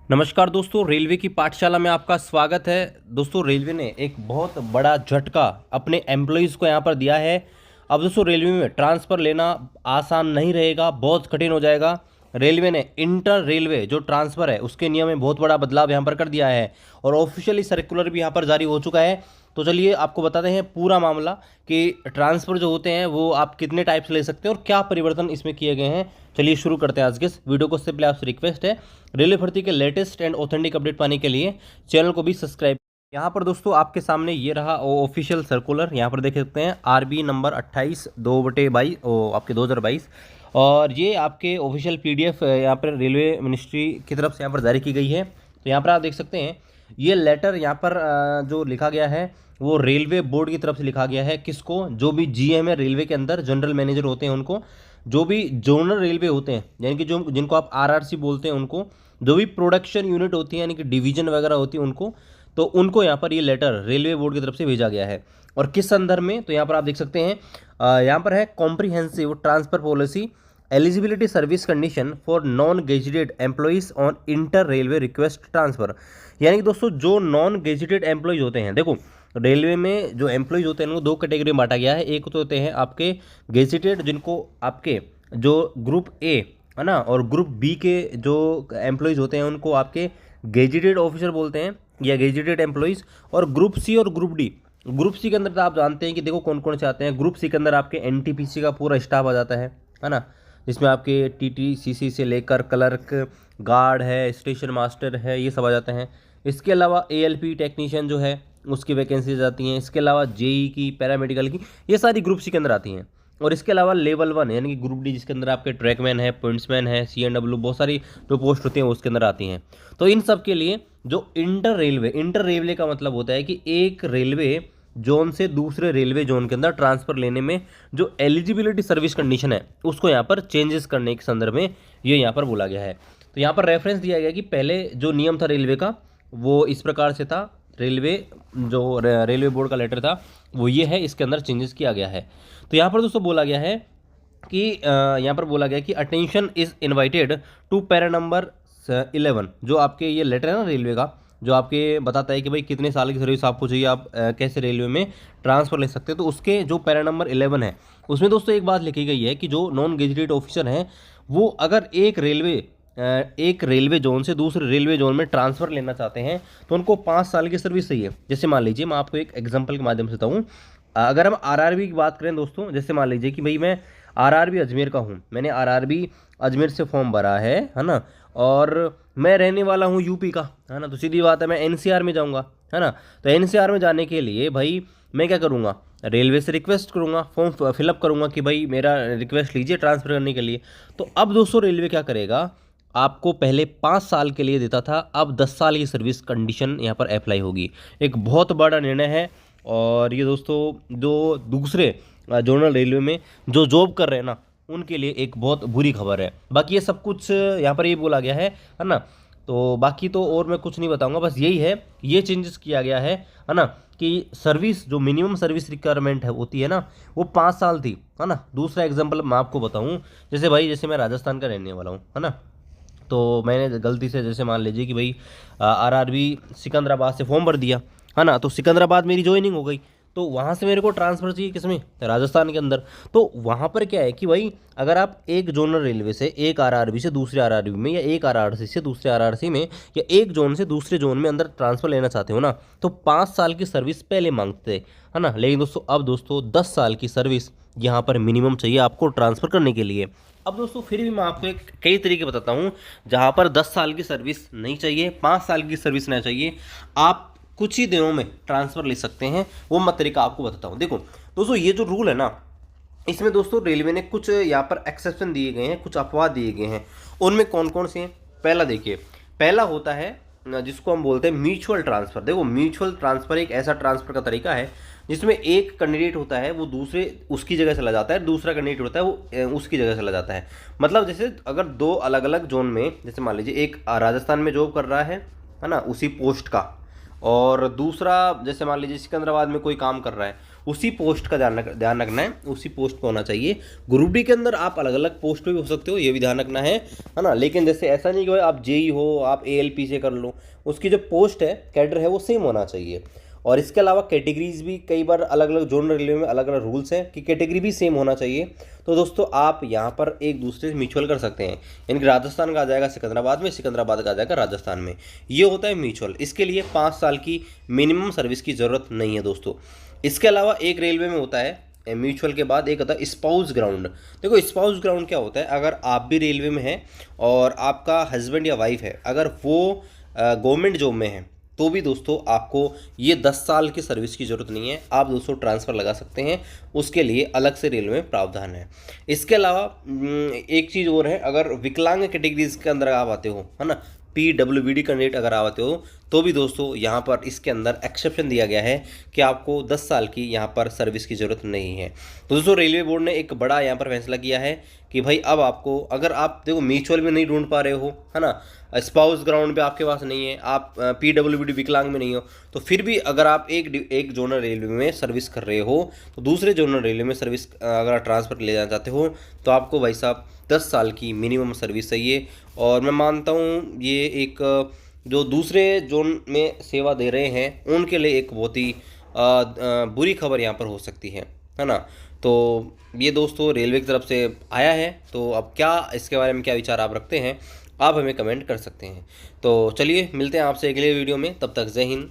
नमस्कार दोस्तों, रेलवे की पाठशाला में आपका स्वागत है। दोस्तों, रेलवे ने एक बहुत बड़ा झटका अपने एम्प्लॉयज़ को यहाँ पर दिया है। अब दोस्तों, रेलवे में ट्रांसफ़र लेना आसान नहीं रहेगा, बहुत कठिन हो जाएगा। रेलवे ने इंटर रेलवे जो ट्रांसफ़र है उसके नियम में बहुत बड़ा बदलाव यहाँ पर कर दिया है और ऑफिशियली सर्कुलर भी यहाँ पर जारी हो चुका है। तो चलिए आपको बताते हैं पूरा मामला कि ट्रांसफ़र जो होते हैं वो आप कितने टाइप से ले सकते हैं और क्या परिवर्तन इसमें किए गए हैं। चलिए शुरू करते हैं आज के इस वीडियो को। उससे पहले आपसे रिक्वेस्ट है, रेलवे भर्ती के लेटेस्ट एंड ऑथेंटिक अपडेट पाने के लिए चैनल को भी सब्सक्राइब। यहाँ पर दोस्तों आपके सामने ये रहा ऑफिशियल सर्कुलर, यहाँ पर देख सकते हैं आरबी नंबर 28/2/22 आपके 2022। और ये आपके ऑफिशियल पीडीएफ यहाँ पर रेलवे मिनिस्ट्री की तरफ से यहाँ पर जारी की गई है। तो यहाँ पर आप देख सकते हैं ये लेटर यहाँ पर जो लिखा गया है वो रेलवे बोर्ड की तरफ से लिखा गया है। किसको? जो भी जीएम है रेलवे के अंदर, जनरल मैनेजर होते हैं उनको, जो भी जोनल रेलवे होते हैं यानी कि जो जिनको आप आरआरसी बोलते हैं उनको, जो भी प्रोडक्शन यूनिट होती है यानी कि डिवीजन वगैरह होती है उनको, तो उनको यहाँ पर ये लेटर रेलवे बोर्ड की तरफ से भेजा गया है। और किस संदर्भ में? तो यहाँ पर आप देख सकते हैं यहाँ पर है comprehensive transfer policy eligibility service condition for non gazetted employees on inter railway request transfer. यानी कि दोस्तों जो नॉन गेजेटेड एम्प्लॉइज होते हैं, देखो रेलवे में जो एम्प्लॉइज होते हैं उनको दो कैटेगरी में बांटा गया है। एक तो होते हैं आपके गेजेटेड, जिनको आपके जो ग्रुप ए है ना, और ग्रुप बी के जो एम्प्लॉइज होते हैं उनको आपके गेजेटेड ऑफिसर बोलते हैं या गेजेटेड एम्प्लॉइज। और ग्रुप सी और ग्रुप डी, ग्रुप सी के अंदर तो आप जानते हैं कि देखो कौन कौन से आते हैं। ग्रुप सी के अंदर आपके एनटीपीसी का पूरा स्टाफ आ जाता है ना, जिसमें आपके टीटीसीसी से लेकर क्लर्क, गार्ड है, स्टेशन मास्टर है, ये सब आ जाते हैं। इसके अलावा एएलपी टेक्नीशियन जो है उसकी वैकेंसीज आती हैं। इसके अलावा जेई की, पैरामेडिकल की, ये सारी ग्रुप सी के अंदर आती हैं। और इसके अलावा लेवल 1 यानी कि ग्रुप डी, जिसके अंदर आपके ट्रैकमैन है, पॉइंट्समैन है, सीएनडब्ल्यू, बहुत सारी जो पोस्ट होती हैं उसके अंदर आती हैं। तो इन सब के लिए जो इंटर रेलवे का मतलब होता है कि एक रेलवे जोन से दूसरे रेलवे जोन के अंदर ट्रांसफ़र लेने में जो एलिजिबिलिटी सर्विस कंडीशन है उसको यहाँ पर चेंजेस करने के संदर्भ में ये यहाँ पर बोला गया है। तो यहाँ पर रेफरेंस दिया गया कि पहले जो नियम था रेलवे का वो इस प्रकार से था। रेलवे बोर्ड का लेटर था वो ये है, इसके अंदर चेंजेस किया गया है। तो यहाँ पर दोस्तों बोला गया है कि यहाँ पर बोला गया कि attention is invited to para number 11, जो आपके ये लेटर है ना रेलवे का, जो आपके बताता है कि भाई कितने साल की सर्विस आपको चाहिए, आप कैसे रेलवे में ट्रांसफ़र ले सकते हैं। तो उसके जो पैरा नंबर 11 है उसमें दोस्तों एक बात लिखी गई है कि जो नॉन गेजेटेड ऑफिसर हैं वो अगर एक रेलवे जोन से दूसरे रेलवे जोन में ट्रांसफ़र लेना चाहते हैं तो उनको 5 साल की सर्विस चाहिए। जैसे मान लीजिए, मैं आपको एक एग्जांपल के माध्यम से बताऊँ, अगर हम आरआरबी की बात करें दोस्तों, जैसे मान लीजिए कि भाई मैं आरआरबी अजमेर का हूँ, मैंने आरआरबी अजमेर से फॉर्म भरा है ना, और मैं रहने वाला हूँ यूपी का, है ना, तो सीधी बात है मैं एनसीआर में जाऊँगा, है ना। तो एनसीआर में जाने के लिए भाई मैं क्या करूँगा, रेलवे से रिक्वेस्ट करूँगा, फॉर्म फिलअप करूँगा कि भाई मेरा रिक्वेस्ट लीजिए ट्रांसफ़र करने के लिए। तो अब दोस्तों रेलवे क्या करेगा, आपको पहले 5 साल के लिए देता था, अब 10 साल की सर्विस कंडीशन यहाँ पर अप्लाई होगी। एक बहुत बड़ा निर्णय है। और ये दोस्तों जो दूसरे जोनल रेलवे में जो जॉब कर रहे हैं ना उनके लिए एक बहुत बुरी खबर है। बाकी ये सब कुछ यहाँ पर ये बोला गया है ना। तो बाकी तो और मैं कुछ नहीं बताऊंगा, बस यही है, ये चेंजेस किया गया है ना, कि सर्विस जो मिनिमम सर्विस रिक्वायरमेंट है होती है ना वो 5 साल थी, है ना। दूसरा एग्जांपल मैं आपको बताऊं, जैसे मैं राजस्थान का रहने वाला हूँ, है ना। तो मैंने गलती से, जैसे मान लीजिए कि भाई आरआरबी सिकंदराबाद से फॉर्म भर दिया, है ना, तो सिकंदराबाद मेरी ज्वाइनिंग हो गई, तो वहाँ से मेरे को ट्रांसफ़र चाहिए किसमें, राजस्थान के अंदर। तो वहाँ पर क्या है कि भाई अगर आप एक जोनल रेलवे से एक आरआरबी से दूसरे आरआरबी में, या एक आरआरसी से दूसरे आरआरसी में, या एक जोन से दूसरे जोन में अंदर ट्रांसफ़र लेना चाहते हो ना, तो 5 साल की सर्विस पहले मांगते, है ना। लेकिन दोस्तों अब दोस्तों 10 साल की सर्विस यहाँ पर मिनिमम चाहिए आपको ट्रांसफ़र करने के लिए। अब दोस्तों फिर भी मैं आपको एक कई तरीके बताता हूँ जहाँ पर 10 साल की सर्विस नहीं चाहिए, 5 साल की सर्विस नहीं चाहिए, आप कुछ ही दिनों में ट्रांसफ़र ले सकते हैं। वो मैं तरीका आपको बताता हूँ। देखो दोस्तों, ये जो रूल है ना, इसमें दोस्तों रेलवे ने कुछ यहाँ पर एक्सेप्शन दिए गए हैं, कुछ अपवाद दिए गए हैं। उनमें कौन कौन से हैं? पहला देखिए, पहला होता है जिसको हम बोलते हैं म्यूचुअल ट्रांसफ़र। देखो म्यूचुअल ट्रांसफ़र एक ऐसा ट्रांसफ़र का तरीका है जिसमें एक कैंडिडेट होता है वो दूसरे उसकी जगह चला जाता है, दूसरा कैंडिडेट होता है वो उसकी जगह चला जाता है। मतलब जैसे अगर दो अलग अलग जोन में, जैसे मान लीजिए एक राजस्थान में जॉब कर रहा है ना, उसी पोस्ट का, और दूसरा जैसे मान लीजिए सिकंदराबाद में कोई काम कर रहा है, उसी पोस्ट का ध्यान रखना है, उसी पोस्ट पे होना चाहिए। ग्रुप डी के अंदर आप अलग अलग पोस्ट पे भी हो सकते हो, ये भी ध्यान रखना है ना। लेकिन जैसे ऐसा नहीं कि भाई आप जेई हो, आप एएलपी से कर लो, उसकी जो पोस्ट है, कैडर है, वो सेम होना चाहिए। और इसके अलावा कैटेगरीज भी कई बार अलग अलग, जोन रेलवे में अलग अलग रूल्स हैं कि कैटेगरी भी सेम होना चाहिए। तो दोस्तों आप यहाँ पर एक दूसरे से म्यूचुअल कर सकते हैं, यानी कि राजस्थान का आ जाएगा सिकंदराबाद में, सिकंदराबाद का आ जाएगा राजस्थान में, ये होता है म्यूचुअल। इसके लिए 5 साल की मिनिमम सर्विस की ज़रूरत नहीं है दोस्तों। इसके अलावा एक रेलवे में होता है म्यूचुअल के बाद एक होता है स्पाउस ग्राउंड। देखो स्पाउस ग्राउंड क्या होता है, अगर आप भी रेलवे में हैं और आपका हस्बैंड या वाइफ है, अगर वो गवर्नमेंट जॉब में है, तो भी दोस्तों आपको ये 10 साल की सर्विस की ज़रूरत नहीं है, आप दोस्तों ट्रांसफ़र लगा सकते हैं, उसके लिए अलग से रेलवे में प्रावधान है। इसके अलावा एक चीज़ और है, अगर विकलांग कैटेगरीज के अंदर आप आते हो, है ना, PWD कैंडिडेट अगर आते हो, तो भी दोस्तों यहाँ पर इसके अंदर एक्सेप्शन दिया गया है कि आपको 10 साल की यहाँ पर सर्विस की ज़रूरत नहीं है। तो दोस्तों रेलवे बोर्ड ने एक बड़ा यहाँ पर फैसला किया है कि भाई अब आपको, अगर आप देखो म्यूचुअल में नहीं ढूंढ पा रहे हो, है ना, स्पाउस ग्राउंड पे आपके पास नहीं है, आप PWD विकलांग में नहीं हो, तो फिर भी अगर आप एक जोनल रेलवे में सर्विस कर रहे हो, तो दूसरे जोनल रेलवे में सर्विस अगर ट्रांसफ़र ले जाना चाहते हो, तो आपको भाई साहब 10 साल की मिनिमम सर्विस चाहिए। और मैं मानता हूँ ये एक जो दूसरे जोन में सेवा दे रहे हैं उनके लिए एक बहुत ही बुरी खबर यहाँ पर हो सकती है ना। तो ये दोस्तों रेलवे की तरफ से आया है, तो अब क्या इसके बारे में क्या विचार आप रखते हैं, आप हमें कमेंट कर सकते हैं। तो चलिए मिलते हैं आपसे अगले वीडियो में, तब तक जय हिंद।